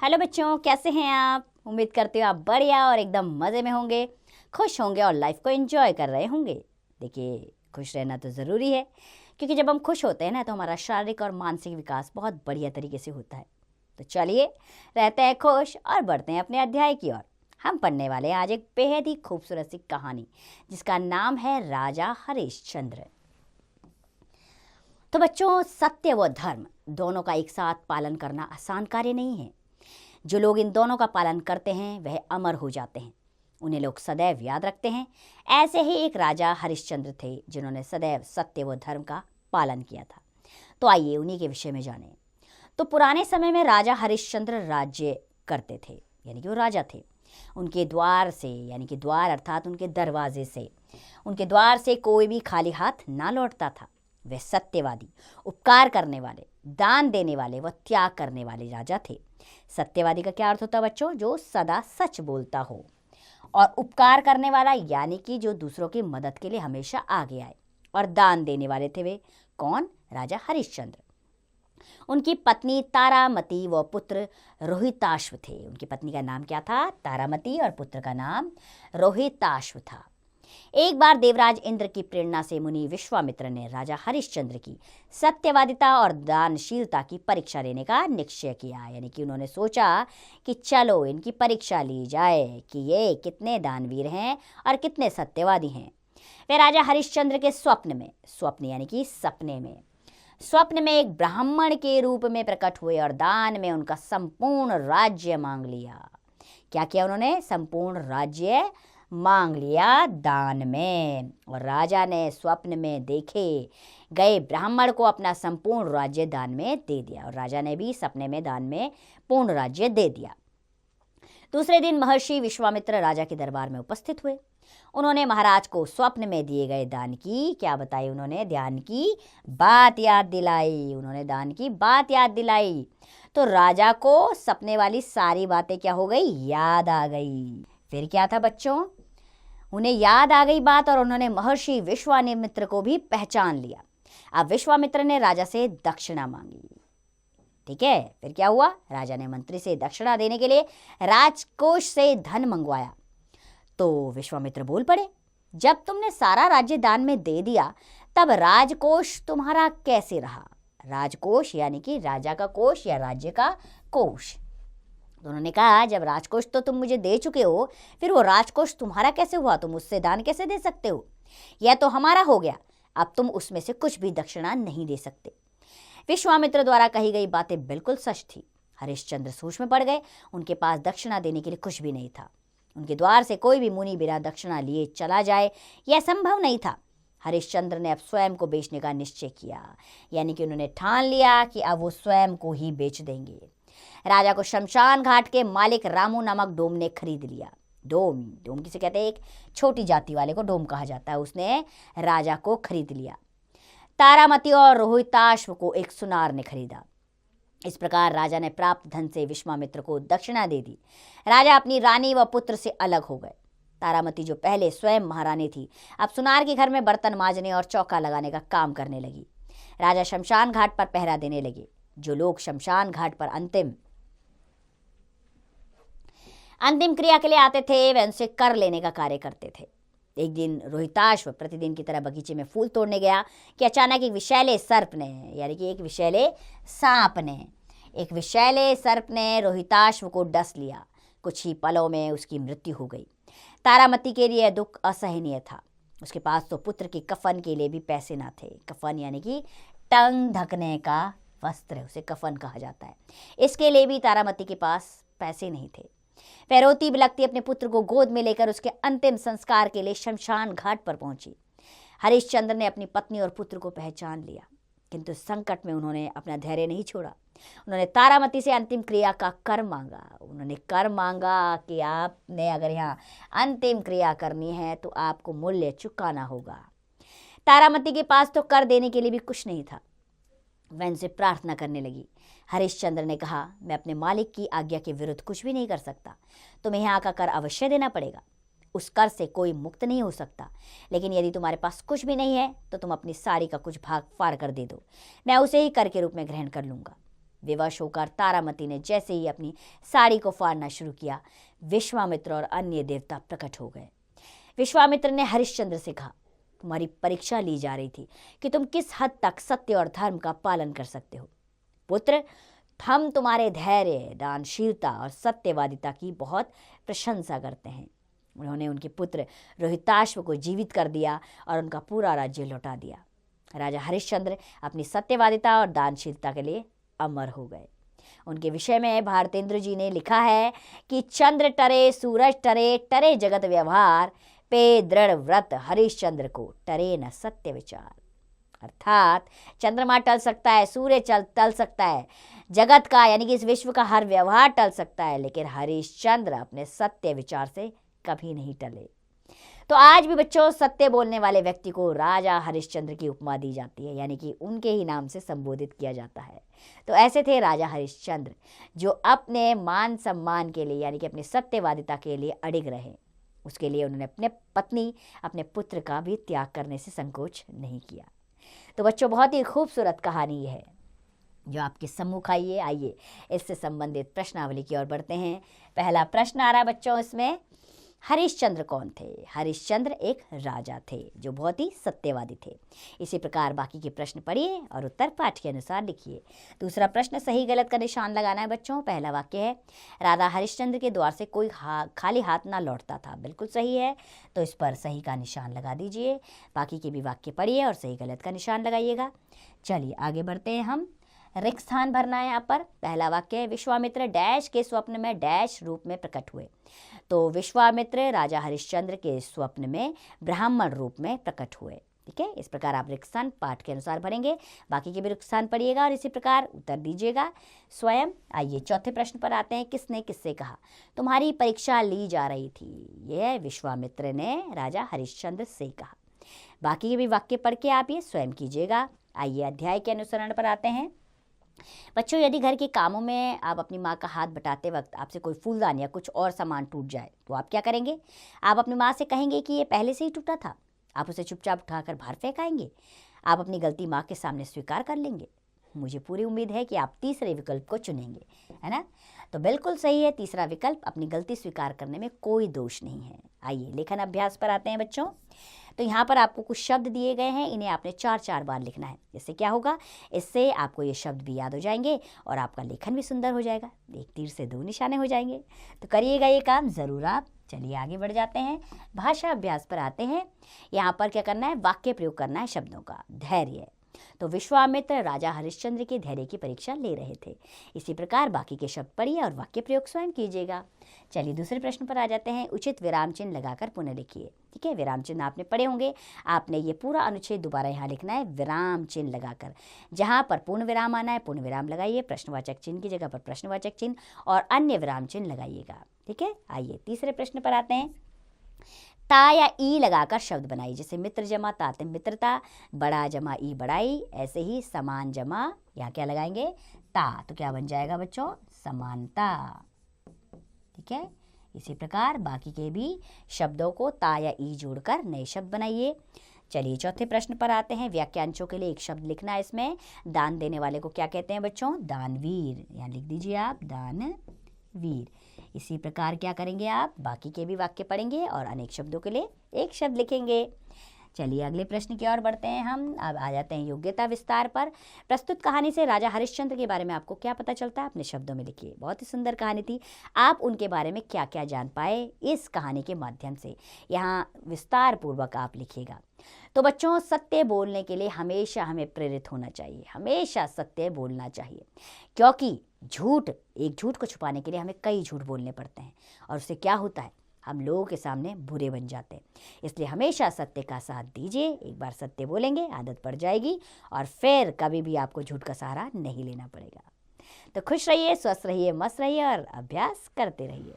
Hello बच्चों, कैसे हैं आप? उम्मीद करती हूँ आप बढ़िया और एकदम मज़े में होंगे, खुश होंगे और लाइफ को एंजॉय कर रहे होंगे। देखिए, खुश रहना तो ज़रूरी है, क्योंकि जब हम खुश होते हैं ना तो हमारा शारीरिक और मानसिक विकास बहुत बढ़िया तरीके से होता है। तो चलिए, रहते हैं खुश और बढ़ते हैं अपने अध्याय की ओर। हम पढ़ने वाले हैं आज एक बेहद ही खूबसूरत सी कहानी, जिसका नाम है राजा हरिश्चंद्र। तो बच्चों, सत्य व धर्म दोनों का एक साथ पालन करना आसान कार्य नहीं है। जो लोग इन दोनों का पालन करते हैं वह अमर हो जाते हैं, उन्हें लोग सदैव याद रखते हैं। ऐसे ही एक राजा हरिश्चंद्र थे जिन्होंने सदैव सत्य व धर्म का पालन किया था। तो आइए उन्हीं के विषय में जानें। तो पुराने समय में राजा हरिश्चंद्र राज्य करते थे, यानी कि वो राजा थे। उनके द्वार से, यानी कि द्वार अर्थात उनके दरवाजे से, उनके द्वार से कोई भी खाली हाथ ना लौटता था। वे सत्यवादी, उपकार करने वाले, दान देने वाले व त्याग करने वाले राजा थे। सत्यवादी का क्या अर्थ होता है बच्चों? जो सदा सच बोलता हो। और उपकार करने वाला यानी कि जो दूसरों की मदद के लिए हमेशा आगे आए। और दान देने वाले थे वे कौन? राजा हरिश्चंद्र। उनकी पत्नी तारामती व पुत्र रोहिताश्व थे। उनकी पत्नी का नाम क्या था? तारामती, और पुत्र का नाम रोहिताश्व था। एक बार देवराज इंद्र की प्रेरणा से मुनि विश्वामित्र ने राजा हरिश्चंद्र की सत्यवादिता और दानशीलता की परीक्षा लेने का निश्चय किया। यानी कि उन्होंने सोचा कि चलो इनकी परीक्षा ली जाए कि ये कितने दानवीर हैं और कितने सत्यवादी हैं। वे राजा हरिश्चंद्र के स्वप्न यानी कि स्वप्न में एक ब्राह्मण के रूप में प्रकट हुए और दान में उनका संपूर्ण राज्य मांग लिया। क्या किया उन्होंने? संपूर्ण राज्य मांग लिया दान में। और राजा ने स्वप्न में देखे गए ब्राह्मण को अपना संपूर्ण राज्य दान में दे दिया, और राजा ने भी सपने में दान में पूर्ण राज्य दे दिया। दूसरे दिन महर्षि विश्वामित्र राजा के दरबार में उपस्थित हुए। उन्होंने महाराज को स्वप्न में दिए गए दान की क्या बताई? उन्होंने दान की बात याद दिलाई। तो राजा को सपने वाली सारी बातें क्या हो गई? याद आ गई। फिर क्या था बच्चों? उन्हें याद आ गई बात, और उन्होंने महर्षि विश्वामित्र को भी पहचान लिया। अब विश्वामित्र ने राजा से दक्षिणा मांगी। ठीक है, फिर क्या हुआ? राजा ने मंत्री से दक्षिणा देने के लिए राजकोष से धन मंगवाया। तो विश्वामित्र बोल पड़े, जब तुमने सारा राज्य दान में दे दिया तब राजकोष तुम्हारा कैसे रहा? राजकोष यानी कि राजा का कोष या राज्य का कोष। तो उन्होंने कहा, जब राजकोष तो तुम मुझे दे चुके हो, फिर वो राजकोष तुम्हारा कैसे हुआ? तुम उससे दान कैसे दे सकते हो? यह तो हमारा हो गया, अब तुम उसमें से कुछ भी दक्षिणा नहीं दे सकते। विश्वामित्र द्वारा कही गई बातें बिल्कुल सच थी। हरिश्चंद्र सोच में पड़ गए। उनके पास दक्षिणा देने के लिए कुछ भी नहीं था। उनके द्वार से कोई भी मुनि बिना दक्षिणा लिए चला जाए, यह संभव नहीं था। हरिश्चंद्र ने अब स्वयं को बेचने का निश्चय किया, यानी कि उन्होंने ठान लिया कि अब वो स्वयं को ही बेच देंगे। राजा को शमशान घाट के मालिक रामू नामक डोम ने खरीद लिया। डोम किसे कहते हैं? एक छोटी जाति वाले को डोम कहा जाता है। उसने राजा को खरीद लिया। तारामती और रोहिताश्व को एक सुनार ने खरीदा। इस प्रकार राजा ने प्राप्त धन से विश्वामित्र को दक्षिणा दे दी। राजा अपनी रानी व पुत्र से अलग हो गए। तारामती, जो पहले स्वयं महारानी थी, अब सुनार के घर में बर्तन मांजने और चौका लगाने का काम करने लगी। राजा शमशान घाट पर पहरा देने लगे। जो लोग शमशान घाट पर अंतिम क्रिया के लिए आते थे, वे उनसे कर लेने का कार्य करते थे। एक दिन रोहिताश्व प्रतिदिन की तरह बगीचे में फूल तोड़ने गया कि अचानक एक विषैले सर्प ने रोहिताश्व को डस लिया। कुछ ही पलों में उसकी मृत्यु हो गई। तारामती के लिए दुख असहनीय था। उसके पास तो पुत्र की कफन के लिए भी पैसे ना थे। कफन यानी कि टंग ढकने का वस्त्र, उसे कफन कहा जाता है। इसके लिए भी तारामती के पास पैसे नहीं थे। वह रोती बिलखती अपने पुत्र को गोद में लेकर उसके अंतिम संस्कार के लिए शमशान घाट पर पहुंची। हरिश्चंद्र ने अपनी पत्नी और पुत्र को पहचान लिया, किंतु संकट में उन्होंने अपना धैर्य नहीं छोड़ा। उन्होंने तारामती से अंतिम क्रिया का कर मांगा कि आपने अगर यहाँ अंतिम क्रिया करनी है तो आपको मूल्य चुकाना होगा। तारामती के पास तो कर देने के लिए भी कुछ नहीं था। वह उनसे प्रार्थना करने लगी। हरिश्चंद्र ने कहा, मैं अपने मालिक की आज्ञा के विरुद्ध कुछ भी नहीं कर सकता। तुम्हें यहाँ का कर अवश्य देना पड़ेगा। उस कर से कोई मुक्त नहीं हो सकता। लेकिन यदि तुम्हारे पास कुछ भी नहीं है तो तुम अपनी साड़ी का कुछ भाग फाड़ कर दे दो, मैं उसे ही कर के रूप में ग्रहण कर लूँगा। विवश होकर तारामती ने जैसे ही अपनी साड़ी को फाड़ना शुरू किया, विश्वामित्र और अन्य देवता प्रकट हो गए। विश्वामित्र ने हरिश्चंद्र से कहा, तुम्हारी परीक्षा ली जा रही थी कि तुम किस हद तक सत्य और धर्म का पालन कर सकते हो। पुत्र, हम तुम्हारे धैर्य, दानशीलता और सत्यवादिता की बहुत प्रशंसा करते हैं। उन्होंने उनके पुत्र रोहिताश्व को जीवित कर दिया और उनका पूरा राज्य लौटा दिया। राजा हरिश्चंद्र अपनी सत्यवादिता और दानशीलता के लिए अमर हो गए। उनके विषय में भारतेंद्र जी ने लिखा है कि चंद्र टरे, सूरज टरे, टरे जगत व्यवहार, पे दृढ़ व्रत हरिश्चंद्र को, टरे न सत्य विचार। अर्थात चंद्रमा टल सकता है, सूर्य टल सकता है, जगत का यानी कि इस विश्व का हर व्यवहार टल सकता है, लेकिन हरिश्चंद्र अपने सत्य विचार से कभी नहीं टले। तो आज भी बच्चों सत्य बोलने वाले व्यक्ति को राजा हरिश्चंद्र की उपमा दी जाती है, यानी कि उनके ही नाम से संबोधित किया जाता है। तो ऐसे थे राजा हरिश्चंद्र, जो अपने मान सम्मान के लिए यानी कि अपनी सत्यवादिता के लिए अडिग रहे। उसके लिए उन्होंने अपने पत्नी, अपने पुत्र का भी त्याग करने से संकोच नहीं किया। तो बच्चों बहुत ही खूबसूरत कहानी है जो आपके सम्मुख आई है। आइए इससे संबंधित प्रश्नावली की ओर बढ़ते हैं। पहला प्रश्न आ रहा है बच्चों इसमें, हरिश्चंद्र कौन थे? हरिश्चंद्र एक राजा थे जो बहुत ही सत्यवादी थे। इसी प्रकार बाकी के प्रश्न पढ़िए और उत्तर पाठ के अनुसार लिखिए। दूसरा प्रश्न, सही गलत का निशान लगाना है बच्चों। पहला वाक्य है, राजा हरिश्चंद्र के द्वार से कोई खाली हाथ ना लौटता था। बिल्कुल सही है, तो इस पर सही का निशान लगा दीजिए। बाकी के भी वाक्य पढ़िए और सही गलत का निशान लगाइएगा। चलिए आगे बढ़ते हैं हम। रिक्त स्थान भरना है यहाँ पर। पहला वाक्य है, विश्वामित्र डैश के स्वप्न में डैश रूप में प्रकट हुए। तो विश्वामित्र राजा हरिश्चंद्र के स्वप्न में ब्राह्मण रूप में प्रकट हुए। ठीक है, इस प्रकार आप रिक्त स्थान पाठ के अनुसार भरेंगे। बाकी के भी रिक्त स्थान पढ़िएगा और इसी प्रकार उत्तर दीजिएगा स्वयं। आइए चौथे प्रश्न पर आते हैं। किसने किससे कहा तुम्हारी परीक्षा ली जा रही थी? यह विश्वामित्र ने राजा हरिश्चंद्र से कहा। बाकी के भी वाक्य पढ़ के आप ये स्वयं कीजिएगा। आइए अध्याय के अनुसरण पर आते हैं। बच्चों, यदि घर के कामों में आप अपनी माँ का हाथ बटाते वक्त आपसे कोई फूलदान या कुछ और सामान टूट जाए तो आप क्या करेंगे? आप अपनी माँ से कहेंगे कि ये पहले से ही टूटा था? आप उसे चुपचाप उठाकर बाहर फेंक आएंगे? आप अपनी गलती माँ के सामने स्वीकार कर लेंगे? मुझे पूरी उम्मीद है कि आप तीसरे विकल्प को चुनेंगे, है ना? तो बिल्कुल सही है तीसरा विकल्प। अपनी गलती स्वीकार करने में कोई दोष नहीं है। आइए लेखन अभ्यास पर आते हैं बच्चों। तो यहाँ पर आपको कुछ शब्द दिए गए हैं, इन्हें आपने 4-4 बार लिखना है। इससे क्या होगा? इससे आपको ये शब्द भी याद हो जाएंगे और आपका लेखन भी सुंदर हो जाएगा। एक तीर से 2 निशाने हो जाएंगे। तो करिएगा ये काम ज़रूर आप। चलिए आगे बढ़ जाते हैं। भाषा अभ्यास पर आते हैं। यहाँ पर क्या करना है? वाक्य प्रयोग करना है शब्दों का। धैर्य, तो विश्वामित्र राजा हरिश्चंद्र के धैर्य की परीक्षा ले रहे थे। इसी प्रकार बाकी के शब्द पढ़िए और वाक्य प्रयोग स्वयं कीजिएगा। चलिए दूसरे प्रश्न पर आ जाते हैं। उचित विराम चिन्ह लगाकर पुनः लिखिए। ठीक है, विराम चिन्ह आपने पढ़े होंगे। आपने ये पूरा अनुच्छेद दोबारा यहाँ लिखना है विराम चिन्ह लगाकर। जहाँ पर पूर्ण विराम आना है पूर्ण विराम लगाइए, प्रश्नवाचक चिन्ह की जगह पर प्रश्नवाचक चिन्ह और अन्य विराम चिन्ह लगाइएगा। ठीक है, आइए तीसरे प्रश्न पर आते हैं। ता या ई लगाकर शब्द बनाइए। जैसे मित्र जमा ताते मित्रता, बड़ा जमा ई बड़ाई, ऐसे ही समान जमा यहाँ क्या लगाएंगे? ता। तो क्या बन जाएगा बच्चों? समानता। ठीक है, इसी प्रकार बाकी के भी शब्दों को ता या ई जोड़कर नए शब्द बनाइए। चलिए चौथे प्रश्न पर आते हैं। वाक्यांशों के लिए एक शब्द लिखना है इसमें। दान देने वाले को क्या कहते हैं बच्चों? दानवीर। यहाँ लिख दीजिए आप दानवीर। इसी प्रकार क्या करेंगे आप? बाकी के भी वाक्य पढ़ेंगे और अनेक शब्दों के लिए एक शब्द लिखेंगे। चलिए अगले प्रश्न की ओर बढ़ते हैं हम। अब आ जाते हैं योग्यता विस्तार पर। प्रस्तुत कहानी से राजा हरिश्चंद्र के बारे में आपको क्या पता चलता है? अपने शब्दों में लिखिए। बहुत ही सुंदर कहानी थी। आप उनके बारे में क्या क्या जान पाए इस कहानी के माध्यम से, यहाँ विस्तार पूर्वक आप लिखिएगा। तो बच्चों, सत्य बोलने के लिए हमेशा हमें प्रेरित होना चाहिए। हमेशा सत्य बोलना चाहिए, क्योंकि एक झूठ को छुपाने के लिए हमें कई झूठ बोलने पड़ते हैं और उससे क्या होता है? हम लोगों के सामने बुरे बन जाते हैं। इसलिए हमेशा सत्य का साथ दीजिए। एक बार सत्य बोलेंगे आदत पड़ जाएगी और फिर कभी भी आपको झूठ का सहारा नहीं लेना पड़ेगा। तो खुश रहिए, स्वस्थ रहिए, मस्त रहिए और अभ्यास करते रहिए।